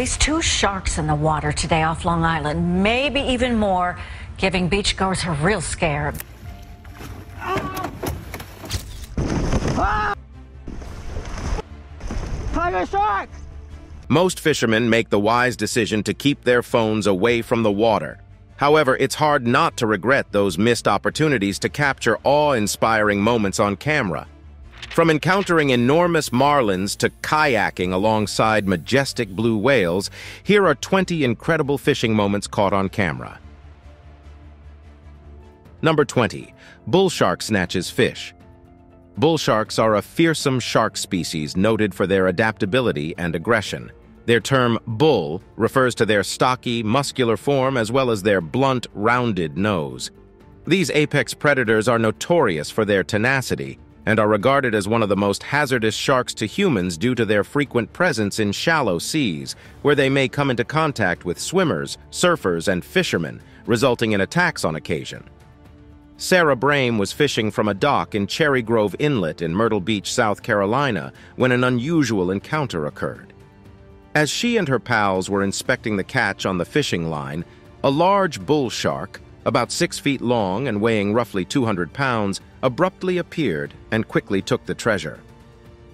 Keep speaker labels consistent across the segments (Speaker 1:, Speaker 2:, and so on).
Speaker 1: least 2 sharks in the water today off Long Island, maybe even more, giving beachgoers a real scare.
Speaker 2: Tiger shark!
Speaker 3: Most fishermen make the wise decision to keep their phones away from the water. However, it's hard not to regret those missed opportunities to capture awe-inspiring moments on camera. From encountering enormous marlins to kayaking alongside majestic blue whales, here are 20 incredible fishing moments caught on camera. Number 20. Bull shark snatches fish. Bull sharks are a fearsome shark species noted for their adaptability and aggression. Their term bull refers to their stocky, muscular form as well as their blunt, rounded nose. These apex predators are notorious for their tenacity and are regarded as one of the most hazardous sharks to humans due to their frequent presence in shallow seas, where they may come into contact with swimmers, surfers, and fishermen, resulting in attacks on occasion. Sarah Brame was fishing from a dock in Cherry Grove Inlet in Myrtle Beach, South Carolina, when an unusual encounter occurred. As she and her pals were inspecting the catch on the fishing line, a large bull shark, about 6 feet long and weighing roughly 200 pounds, abruptly appeared and quickly took the treasure.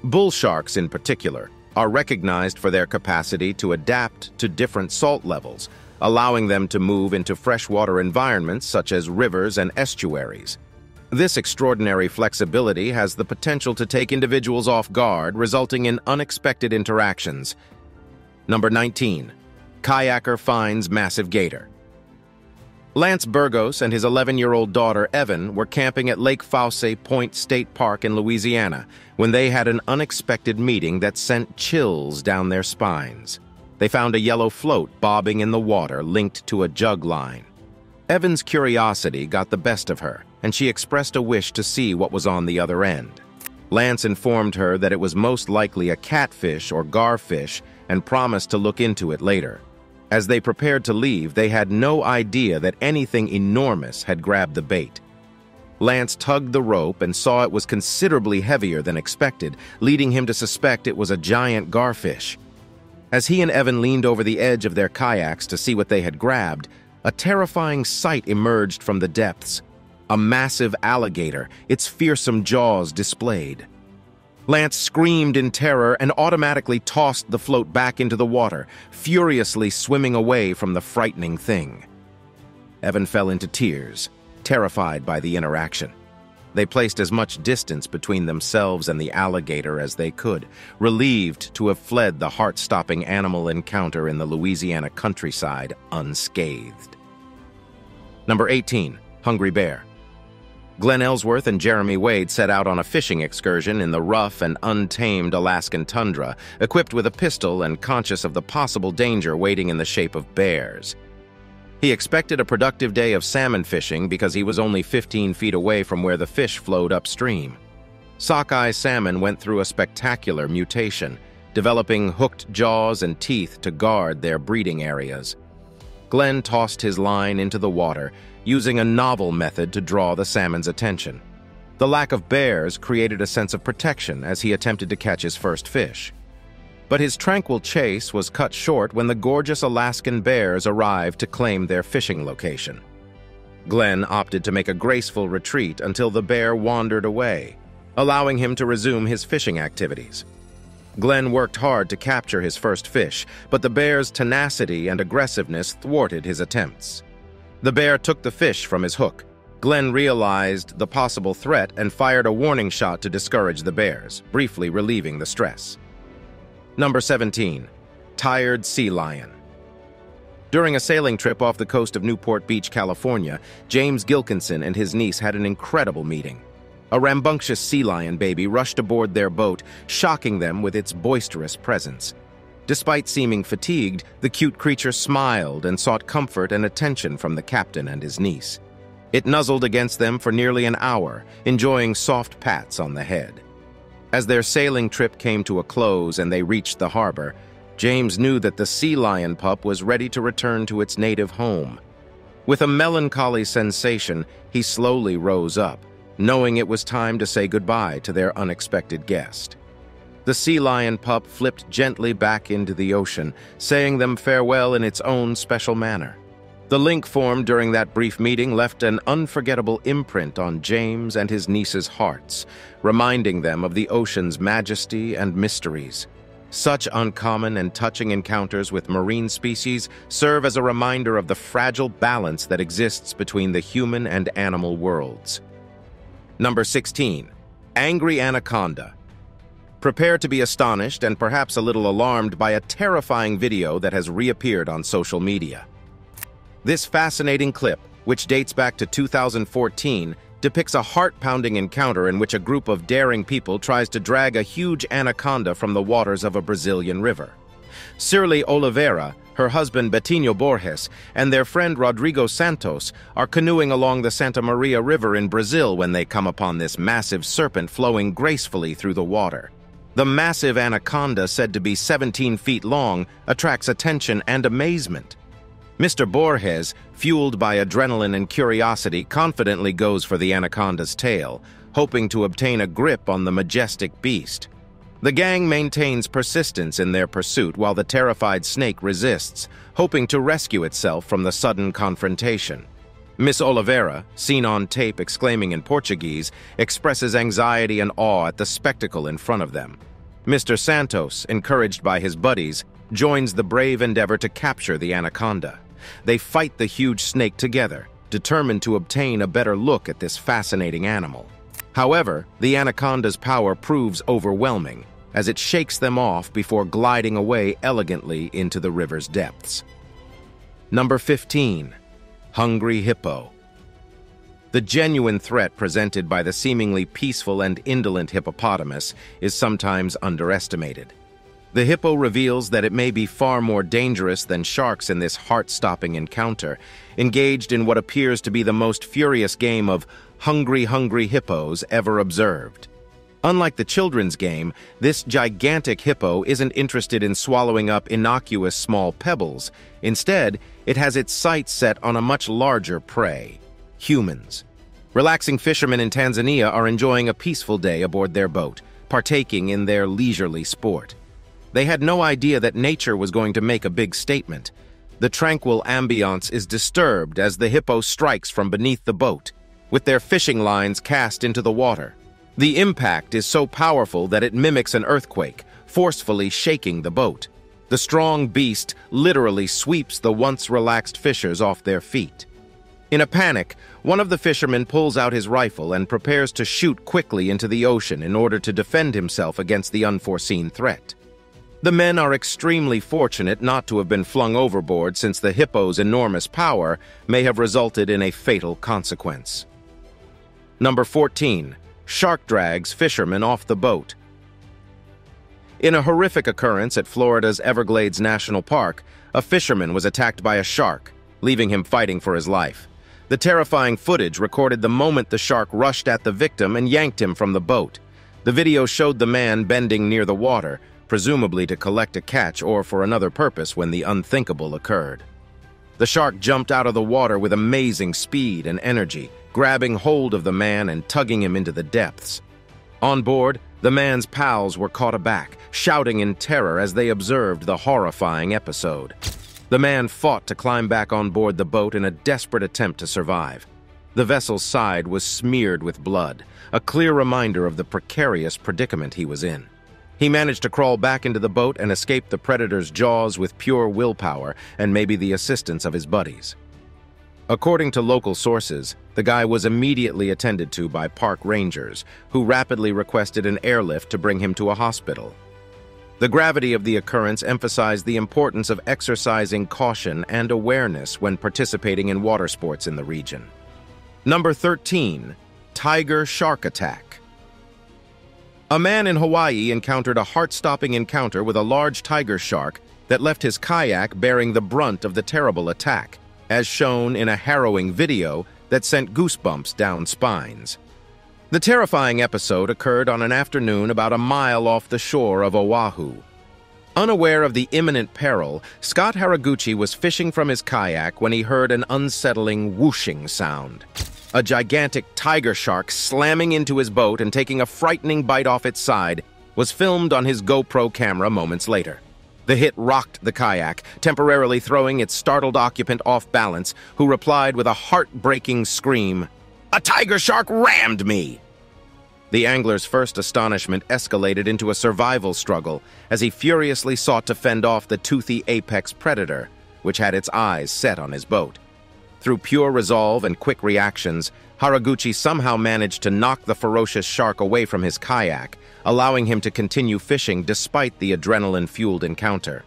Speaker 3: Bull sharks, in particular, are recognized for their capacity to adapt to different salt levels, allowing them to move into freshwater environments such as rivers and estuaries. This extraordinary flexibility has the potential to take individuals off guard, resulting in unexpected interactions. Number 19. Kayaker finds massive gator. Lance Burgos and his 11-year-old daughter, Evan, were camping at Lake Faucet Point State Park in Louisiana when they had an unexpected meeting that sent chills down their spines. They found a yellow float bobbing in the water linked to a jug line. Evan's curiosity got the best of her, and she expressed a wish to see what was on the other end. Lance informed her that it was most likely a catfish or garfish and promised to look into it later. As they prepared to leave, they had no idea that anything enormous had grabbed the bait. Lance tugged the rope and saw it was considerably heavier than expected, leading him to suspect it was a giant garfish. As he and Evan leaned over the edge of their kayaks to see what they had grabbed, a terrifying sight emerged from the depths. A massive alligator, its fearsome jaws displayed. Lance screamed in terror and automatically tossed the float back into the water, furiously swimming away from the frightening thing. Evan fell into tears, terrified by the interaction. They placed as much distance between themselves and the alligator as they could, relieved to have fled the heart-stopping animal encounter in the Louisiana countryside unscathed. Number 18. Hungry bear. Glenn Ellsworth and Jeremy Wade set out on a fishing excursion in the rough and untamed Alaskan tundra, equipped with a pistol and conscious of the possible danger waiting in the shape of bears. He expected a productive day of salmon fishing because he was only 15 feet away from where the fish flowed upstream. Sockeye salmon went through a spectacular mutation, developing hooked jaws and teeth to guard their breeding areas. Glenn tossed his line into the water, using a novel method to draw the salmon's attention. The lack of bears created a sense of protection as he attempted to catch his first fish. But his tranquil chase was cut short when the gorgeous Alaskan bears arrived to claim their fishing location. Glenn opted to make a graceful retreat until the bear wandered away, allowing him to resume his fishing activities. Glenn worked hard to capture his first fish, but the bear's tenacity and aggressiveness thwarted his attempts. The bear took the fish from his hook. Glenn realized the possible threat and fired a warning shot to discourage the bears, briefly relieving the stress. Number 17. Tired sea lion. During a sailing trip off the coast of Newport Beach, California, James Gilkinson and his niece had an incredible meeting. A rambunctious sea lion baby rushed aboard their boat, shocking them with its boisterous presence. Despite seeming fatigued, the cute creature smiled and sought comfort and attention from the captain and his niece. It nuzzled against them for nearly an hour, enjoying soft pats on the head. As their sailing trip came to a close and they reached the harbor, James knew that the sea lion pup was ready to return to its native home. With a melancholy sensation, he slowly rose up, knowing it was time to say goodbye to their unexpected guest. The sea lion pup flipped gently back into the ocean, saying them farewell in its own special manner. The link formed during that brief meeting left an unforgettable imprint on James and his niece's hearts, reminding them of the ocean's majesty and mysteries. Such uncommon and touching encounters with marine species serve as a reminder of the fragile balance that exists between the human and animal worlds. Number 16. Angry Anaconda. Prepare to be astonished and perhaps a little alarmed by a terrifying video that has reappeared on social media. This fascinating clip, which dates back to 2014, depicts a heart-pounding encounter in which a group of daring people tries to drag a huge anaconda from the waters of a Brazilian river. Shirley Oliveira, her husband Betinho Borges, and their friend Rodrigo Santos are canoeing along the Santa Maria River in Brazil when they come upon this massive serpent flowing gracefully through the water. The massive anaconda, said to be 17 feet long, attracts attention and amazement. Mr. Borges, fueled by adrenaline and curiosity, confidently goes for the anaconda's tail, hoping to obtain a grip on the majestic beast. The gang maintains persistence in their pursuit while the terrified snake resists, hoping to rescue itself from the sudden confrontation. Miss Oliveira, seen on tape exclaiming in Portuguese, expresses anxiety and awe at the spectacle in front of them. Mr. Santos, encouraged by his buddies, joins the brave endeavor to capture the anaconda. They fight the huge snake together, determined to obtain a better look at this fascinating animal. However, the anaconda's power proves overwhelming, as it shakes them off before gliding away elegantly into the river's depths. Number 15. Hungry Hippo. The genuine threat presented by the seemingly peaceful and indolent hippopotamus is sometimes underestimated. The hippo reveals that it may be far more dangerous than sharks in this heart-stopping encounter, engaged in what appears to be the most furious game of hungry hippos ever observed. Unlike the children's game, this gigantic hippo isn't interested in swallowing up innocuous small pebbles. Instead, it has its sights set on a much larger prey: humans. Relaxing fishermen in Tanzania are enjoying a peaceful day aboard their boat, partaking in their leisurely sport. They had no idea that nature was going to make a big statement. The tranquil ambiance is disturbed as the hippo strikes from beneath the boat, with their fishing lines cast into the water. The impact is so powerful that it mimics an earthquake, forcefully shaking the boat. The strong beast literally sweeps the once relaxed fishers off their feet. In a panic, one of the fishermen pulls out his rifle and prepares to shoot quickly into the ocean in order to defend himself against the unforeseen threat. The men are extremely fortunate not to have been flung overboard, since the hippo's enormous power may have resulted in a fatal consequence. Number 14. Shark drags fisherman off the boat. In a horrific occurrence at Florida's Everglades National Park, a fisherman was attacked by a shark, leaving him fighting for his life. The terrifying footage recorded the moment the shark rushed at the victim and yanked him from the boat. The video showed the man bending near the water, presumably to collect a catch or for another purpose, when the unthinkable occurred. The shark jumped out of the water with amazing speed and energy, grabbing hold of the man and tugging him into the depths. On board, the man's pals were caught aback, shouting in terror as they observed the horrifying episode. The man fought to climb back on board the boat in a desperate attempt to survive. The vessel's side was smeared with blood, a clear reminder of the precarious predicament he was in. He managed to crawl back into the boat and escape the predator's jaws with pure willpower and maybe the assistance of his buddies. According to local sources, the guy was immediately attended to by park rangers, who rapidly requested an airlift to bring him to a hospital. The gravity of the occurrence emphasized the importance of exercising caution and awareness when participating in water sports in the region. Number 13. Tiger shark attack. A man in Hawaii encountered a heart-stopping encounter with a large tiger shark that left his kayak bearing the brunt of the terrible attack, as shown in a harrowing video that sent goosebumps down spines. The terrifying episode occurred on an afternoon about a mile off the shore of Oahu. Unaware of the imminent peril, Scott Haraguchi was fishing from his kayak when he heard an unsettling whooshing sound. A gigantic tiger shark slamming into his boat and taking a frightening bite off its side was filmed on his GoPro camera moments later. The hit rocked the kayak, temporarily throwing its startled occupant off balance, who replied with a heartbreaking scream, "A tiger shark rammed me!" The angler's first astonishment escalated into a survival struggle as he furiously sought to fend off the toothy apex predator, which had its eyes set on his boat. Through pure resolve and quick reactions, Haraguchi somehow managed to knock the ferocious shark away from his kayak, allowing him to continue fishing despite the adrenaline-fueled encounter.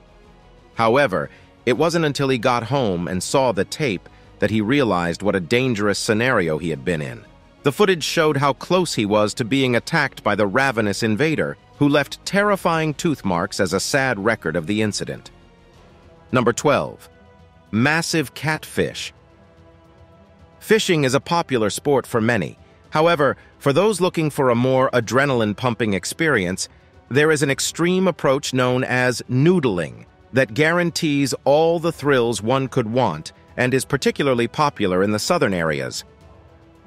Speaker 3: However, it wasn't until he got home and saw the tape that he realized what a dangerous scenario he had been in. The footage showed how close he was to being attacked by the ravenous invader, who left terrifying tooth marks as a sad record of the incident. Number 12. Massive catfish. Fishing is a popular sport for many. However, for those looking for a more adrenaline-pumping experience, there is an extreme approach known as noodling that guarantees all the thrills one could want and is particularly popular in the southern areas.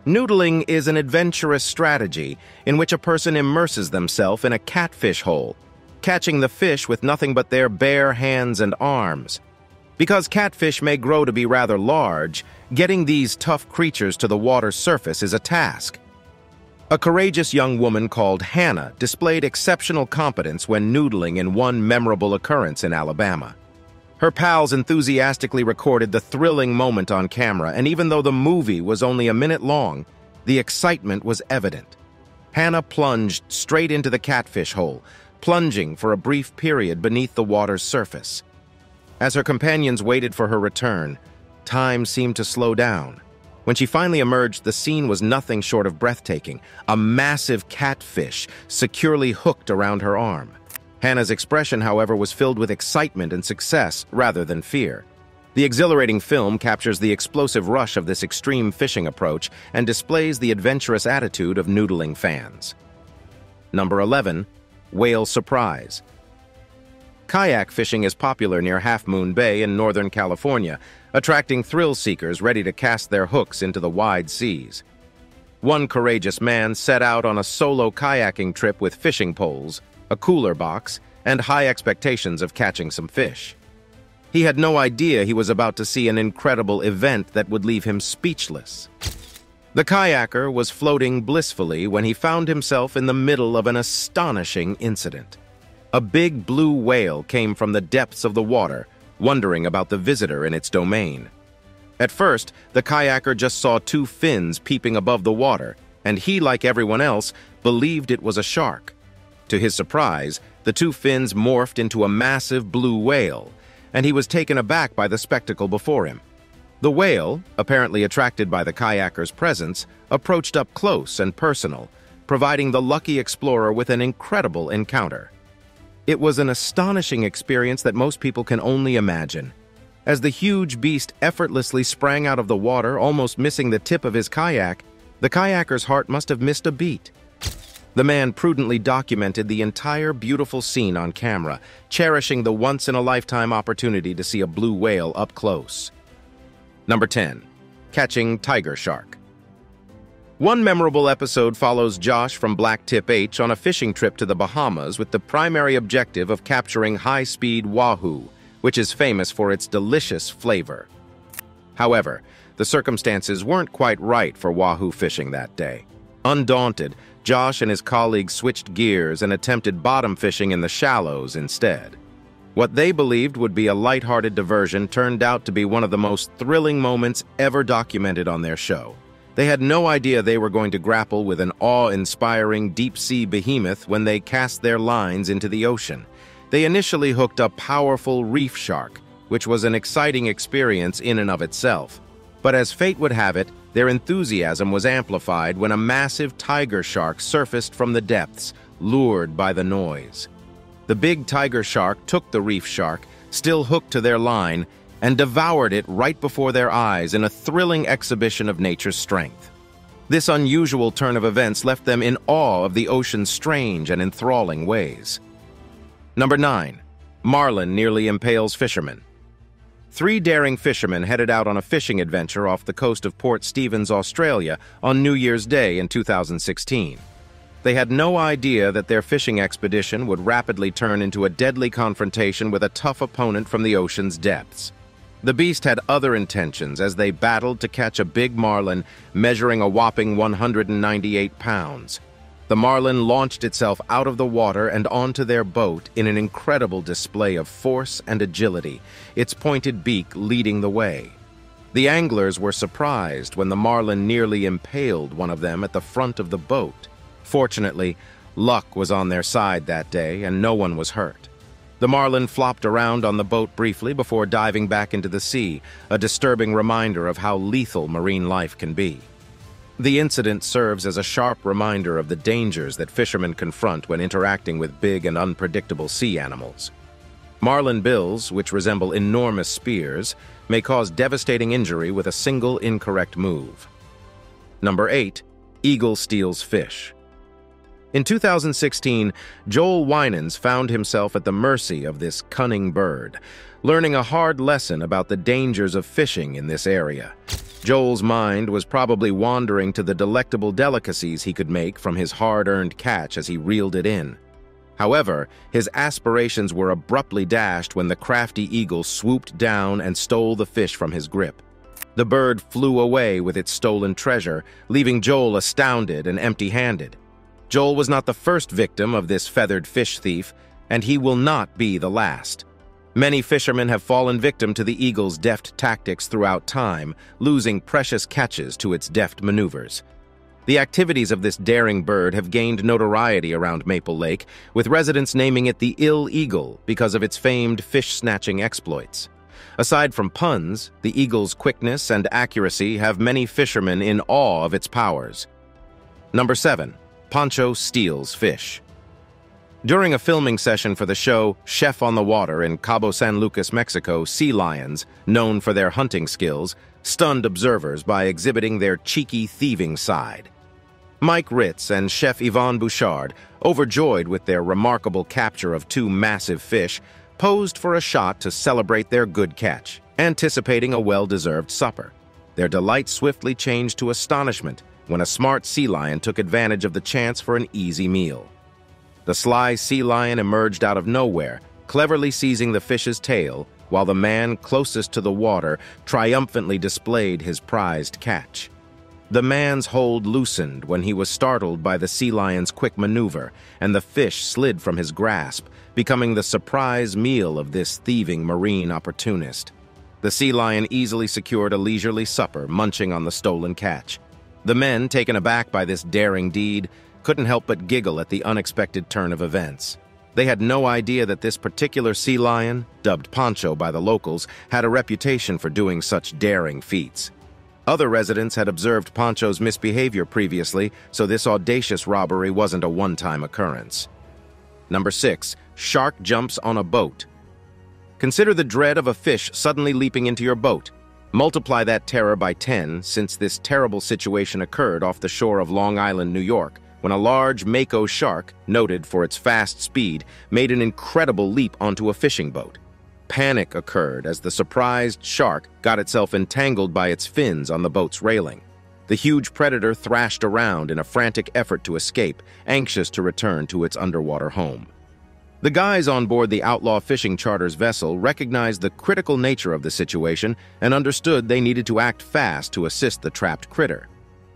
Speaker 3: Noodling is an adventurous strategy in which a person immerses themselves in a catfish hole, catching the fish with nothing but their bare hands and arms. Because catfish may grow to be rather large, getting these tough creatures to the water's surface is a task. A courageous young woman called Hannah displayed exceptional competence when noodling in one memorable occurrence in Alabama. Her pals enthusiastically recorded the thrilling moment on camera, and even though the movie was only a minute long, the excitement was evident. Hannah plunged straight into the catfish hole, plunging for a brief period beneath the water's surface. As her companions waited for her return, time seemed to slow down. When she finally emerged, the scene was nothing short of breathtaking, a massive catfish securely hooked around her arm. Hannah's expression, however, was filled with excitement and success rather than fear. The exhilarating film captures the explosive rush of this extreme fishing approach and displays the adventurous attitude of noodling fans. Number 11. Whale surprise. Kayak fishing is popular near Half Moon Bay in Northern California, attracting thrill seekers ready to cast their hooks into the wide seas. One courageous man set out on a solo kayaking trip with fishing poles, a cooler box, and high expectations of catching some fish. He had no idea he was about to see an incredible event that would leave him speechless. The kayaker was floating blissfully when he found himself in the middle of an astonishing incident. A big blue whale came from the depths of the water, wondering about the visitor in its domain. At first, the kayaker just saw two fins peeping above the water, and he, like everyone else, believed it was a shark. To his surprise, the two fins morphed into a massive blue whale, and he was taken aback by the spectacle before him. The whale, apparently attracted by the kayaker's presence, approached up close and personal, providing the lucky explorer with an incredible encounter. It was an astonishing experience that most people can only imagine. As the huge beast effortlessly sprang out of the water, almost missing the tip of his kayak, the kayaker's heart must have missed a beat. The man prudently documented the entire beautiful scene on camera, cherishing the once-in-a-lifetime opportunity to see a blue whale up close. Number 10. Catching tiger shark. One memorable episode follows Josh from Blacktip H on a fishing trip to the Bahamas with the primary objective of capturing high-speed wahoo, which is famous for its delicious flavor. However, the circumstances weren't quite right for wahoo fishing that day. Undaunted, Josh and his colleagues switched gears and attempted bottom fishing in the shallows instead. What they believed would be a lighthearted diversion turned out to be one of the most thrilling moments ever documented on their show. They had no idea they were going to grapple with an awe-inspiring deep-sea behemoth when they cast their lines into the ocean. They initially hooked a powerful reef shark, which was an exciting experience in and of itself. But as fate would have it, their enthusiasm was amplified when a massive tiger shark surfaced from the depths, lured by the noise. The big tiger shark took the reef shark, still hooked to their line, and devoured it right before their eyes in a thrilling exhibition of nature's strength. This unusual turn of events left them in awe of the ocean's strange and enthralling ways. Number 9. Marlin nearly impales fisherman. 3 daring fishermen headed out on a fishing adventure off the coast of Port Stephens, Australia, on New Year's Day in 2016. They had no idea that their fishing expedition would rapidly turn into a deadly confrontation with a tough opponent from the ocean's depths. The beast had other intentions as they battled to catch a big marlin measuring a whopping 198 pounds. The marlin launched itself out of the water and onto their boat in an incredible display of force and agility, its pointed beak leading the way. The anglers were surprised when the marlin nearly impaled one of them at the front of the boat. Fortunately, luck was on their side that day and no one was hurt. The marlin flopped around on the boat briefly before diving back into the sea, a disturbing reminder of how lethal marine life can be. The incident serves as a sharp reminder of the dangers that fishermen confront when interacting with big and unpredictable sea animals. Marlin bills, which resemble enormous spears, may cause devastating injury with a single incorrect move. Number 8. Eagle steals fish. In 2016, Joel Winans found himself at the mercy of this cunning bird, learning a hard lesson about the dangers of fishing in this area. Joel's mind was probably wandering to the delectable delicacies he could make from his hard-earned catch as he reeled it in. However, his aspirations were abruptly dashed when the crafty eagle swooped down and stole the fish from his grip. The bird flew away with its stolen treasure, leaving Joel astounded and empty-handed. Joel was not the first victim of this feathered fish thief, and he will not be the last. Many fishermen have fallen victim to the eagle's deft tactics throughout time, losing precious catches to its deft maneuvers. The activities of this daring bird have gained notoriety around Maple Lake, with residents naming it the Ill Eagle because of its famed fish-snatching exploits. Aside from puns, the eagle's quickness and accuracy have many fishermen in awe of its powers. Number 7. Pancho steals fish. During a filming session for the show Chef on the Water in Cabo San Lucas, Mexico, sea lions, known for their hunting skills, stunned observers by exhibiting their cheeky thieving side. Mike Ritz and Chef Yvonne Bouchard, overjoyed with their remarkable capture of 2 massive fish, posed for a shot to celebrate their good catch, anticipating a well-deserved supper. Their delight swiftly changed to astonishment when a smart sea lion took advantage of the chance for an easy meal. The sly sea lion emerged out of nowhere, cleverly seizing the fish's tail, while the man closest to the water triumphantly displayed his prized catch. The man's hold loosened when he was startled by the sea lion's quick maneuver, and the fish slid from his grasp, becoming the surprise meal of this thieving marine opportunist. The sea lion easily secured a leisurely supper, munching on the stolen catch. The men, taken aback by this daring deed, couldn't help but giggle at the unexpected turn of events. They had no idea that this particular sea lion, dubbed Pancho by the locals, had a reputation for doing such daring feats. Other residents had observed Pancho's misbehavior previously, so this audacious robbery wasn't a one-time occurrence. Number 6. Shark jumps on a boat. Consider the dread of a fish suddenly leaping into your boat. Multiply that terror by 10 since this terrible situation occurred off the shore of Long Island, New York, when a large mako shark, noted for its fast speed, made an incredible leap onto a fishing boat. Panic occurred as the surprised shark got itself entangled by its fins on the boat's railing. The huge predator thrashed around in a frantic effort to escape, anxious to return to its underwater home. The guys on board the outlaw fishing charter's vessel recognized the critical nature of the situation and understood they needed to act fast to assist the trapped critter.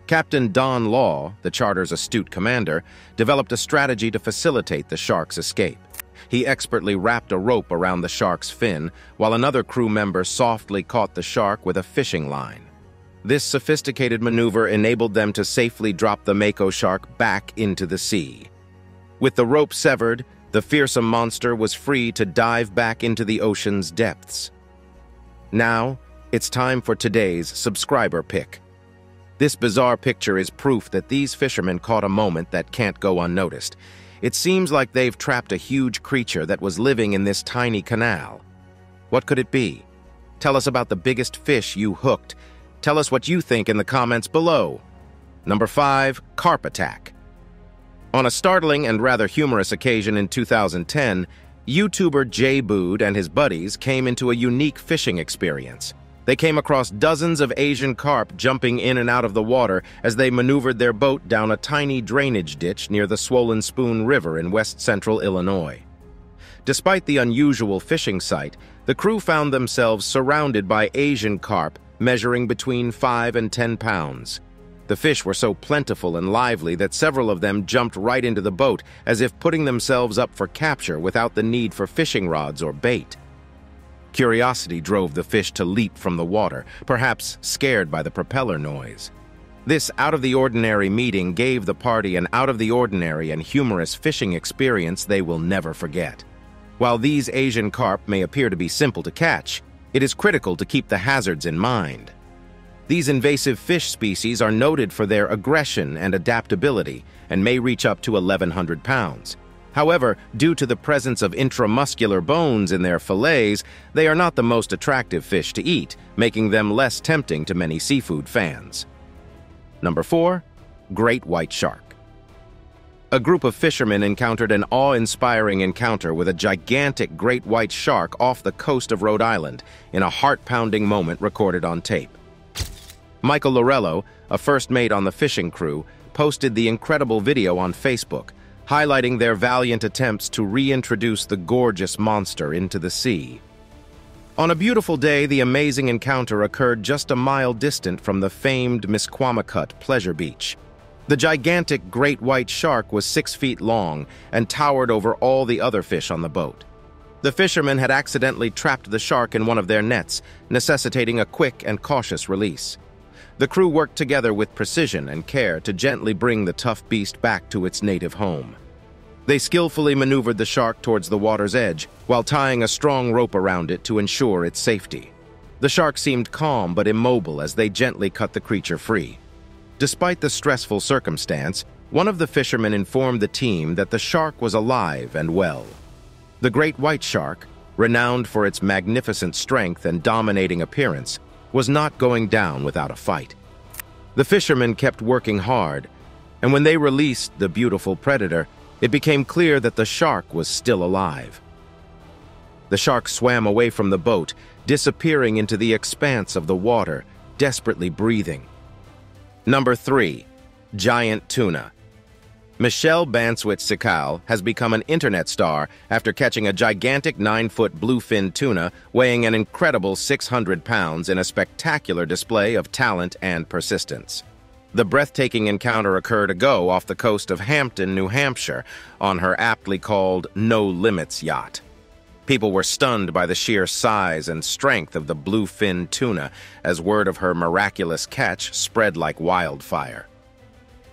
Speaker 3: Captain Don Law, the charter's astute commander, developed a strategy to facilitate the shark's escape. He expertly wrapped a rope around the shark's fin, while another crew member softly caught the shark with a fishing line. This sophisticated maneuver enabled them to safely drop the mako shark back into the sea. With the rope severed, the fearsome monster was free to dive back into the ocean's depths. Now, it's time for today's subscriber pick. This bizarre picture is proof that these fishermen caught a moment that can't go unnoticed. It seems like they've trapped a huge creature that was living in this tiny canal. What could it be? Tell us about the biggest fish you hooked. Tell us what you think in the comments below. Number 5. Carp attack. On a startling and rather humorous occasion in 2010, YouTuber Jay Bood and his buddies came into a unique fishing experience. They came across dozens of Asian carp jumping in and out of the water as they maneuvered their boat down a tiny drainage ditch near the Swollen Spoon River in west-central Illinois. Despite the unusual fishing site, the crew found themselves surrounded by Asian carp measuring between 5 and 10 pounds. The fish were so plentiful and lively that several of them jumped right into the boat, as if putting themselves up for capture without the need for fishing rods or bait. Curiosity drove the fish to leap from the water, perhaps scared by the propeller noise. This out-of-the-ordinary meeting gave the party an out-of-the-ordinary and humorous fishing experience they will never forget. While these Asian carp may appear to be simple to catch, it is critical to keep the hazards in mind. These invasive fish species are noted for their aggression and adaptability and may reach up to 1,100 pounds. However, due to the presence of intramuscular bones in their fillets, they are not the most attractive fish to eat, making them less tempting to many seafood fans. Number 4. Great white shark. A group of fishermen encountered an awe-inspiring encounter with a gigantic great white shark off the coast of Rhode Island in a heart-pounding moment recorded on tape. Michael Lorello, a first mate on the fishing crew, posted the incredible video on Facebook, highlighting their valiant attempts to reintroduce the gorgeous monster into the sea. On a beautiful day, the amazing encounter occurred just a mile distant from the famed Misquamicut pleasure beach. The gigantic great white shark was 6 feet long and towered over all the other fish on the boat. The fishermen had accidentally trapped the shark in one of their nets, necessitating a quick and cautious release. The crew worked together with precision and care to gently bring the tough beast back to its native home. They skillfully maneuvered the shark towards the water's edge, while tying a strong rope around it to ensure its safety. The shark seemed calm but immobile as they gently cut the creature free. Despite the stressful circumstance, one of the fishermen informed the team that the shark was alive and well. The great white shark, renowned for its magnificent strength and dominating appearance, was not going down without a fight. The fishermen kept working hard, and when they released the beautiful predator, it became clear that the shark was still alive. The shark swam away from the boat, disappearing into the expanse of the water, desperately breathing. Number 3. Giant tuna. Michelle Banswitz-Sikal has become an internet star after catching a gigantic 9-foot bluefin tuna weighing an incredible 600 pounds in a spectacular display of talent and persistence. The breathtaking encounter occurred off the coast of Hampton, New Hampshire, on her aptly called No Limits yacht. People were stunned by the sheer size and strength of the bluefin tuna as word of her miraculous catch spread like wildfire.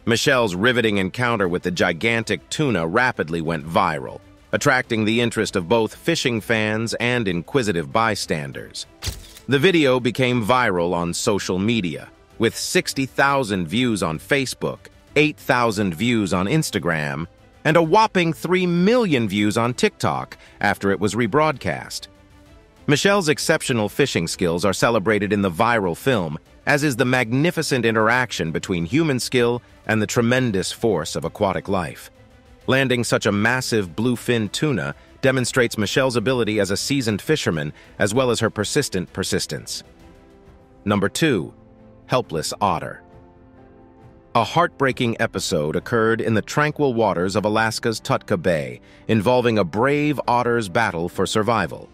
Speaker 3: Michelle's riveting encounter with the gigantic tuna rapidly went viral, attracting the interest of both fishing fans and inquisitive bystanders. The video became viral on social media, with 60,000 views on Facebook, 8,000 views on Instagram, and a whopping 3 million views on TikTok after it was rebroadcast. Michelle's exceptional fishing skills are celebrated in the viral film, as is the magnificent interaction between human skill and the tremendous force of aquatic life. Landing such a massive bluefin tuna demonstrates Michelle's ability as a seasoned fisherman, as well as her persistent persistence. Number 2. Helpless otter. A heartbreaking episode occurred in the tranquil waters of Alaska's Tutka Bay, involving a brave otter's battle for survival.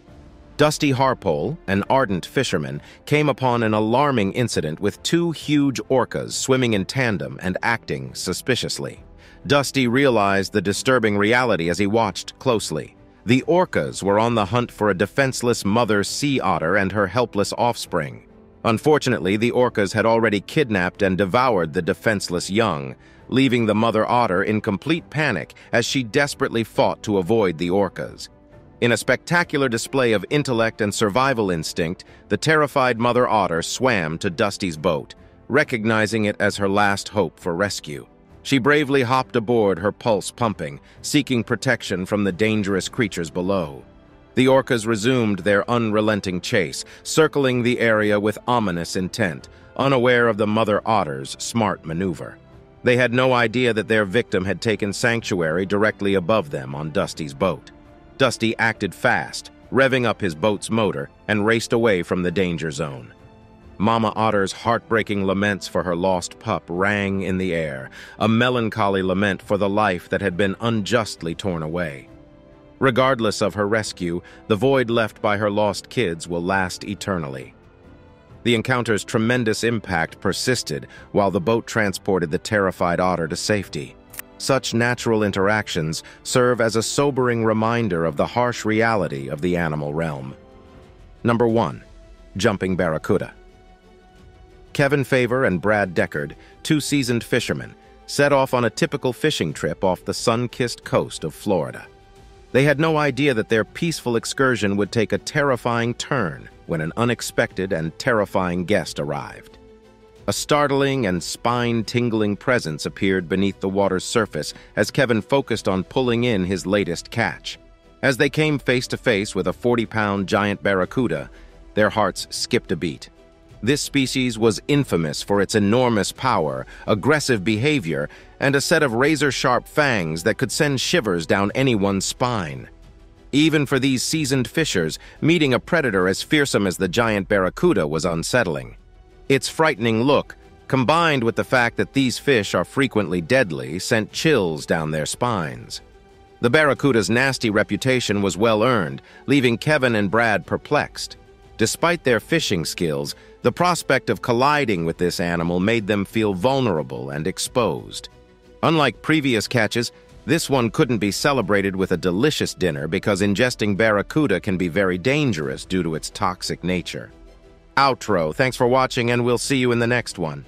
Speaker 3: Dusty Harpole, an ardent fisherman, came upon an alarming incident with 2 huge orcas swimming in tandem and acting suspiciously. Dusty realized the disturbing reality as he watched closely. The orcas were on the hunt for a defenseless mother sea otter and her helpless offspring. Unfortunately, the orcas had already kidnapped and devoured the defenseless young, leaving the mother otter in complete panic as she desperately fought to avoid the orcas. In a spectacular display of intellect and survival instinct, the terrified mother otter swam to Dusty's boat, recognizing it as her last hope for rescue. She bravely hopped aboard, her pulse pumping, seeking protection from the dangerous creatures below. The orcas resumed their unrelenting chase, circling the area with ominous intent, unaware of the mother otter's smart maneuver. They had no idea that their victim had taken sanctuary directly above them on Dusty's boat. Dusty acted fast, revving up his boat's motor, and raced away from the danger zone. Mama Otter's heartbreaking laments for her lost pup rang in the air, a melancholy lament for the life that had been unjustly torn away. Regardless of her rescue, the void left by her lost kids will last eternally. The encounter's tremendous impact persisted while the boat transported the terrified otter to safety. Such natural interactions serve as a sobering reminder of the harsh reality of the animal realm. Number 1. Jumping barracuda. Kevin Favor and Brad Deckard, two seasoned fishermen, set off on a typical fishing trip off the sun-kissed coast of Florida. They had no idea that their peaceful excursion would take a terrifying turn when an unexpected and terrifying guest arrived. A startling and spine-tingling presence appeared beneath the water's surface as Kevin focused on pulling in his latest catch. As they came face-to-face with a 40-pound giant barracuda, their hearts skipped a beat. This species was infamous for its enormous power, aggressive behavior, and a set of razor-sharp fangs that could send shivers down anyone's spine. Even for these seasoned fishers, meeting a predator as fearsome as the giant barracuda was unsettling. Its frightening look, combined with the fact that these fish are frequently deadly, sent chills down their spines. The barracuda's nasty reputation was well earned, leaving Kevin and Brad perplexed. Despite their fishing skills, the prospect of colliding with this animal made them feel vulnerable and exposed. Unlike previous catches, this one couldn't be celebrated with a delicious dinner because ingesting barracuda can be very dangerous due to its toxic nature. Outro. Thanks for watching, and we'll see you in the next one.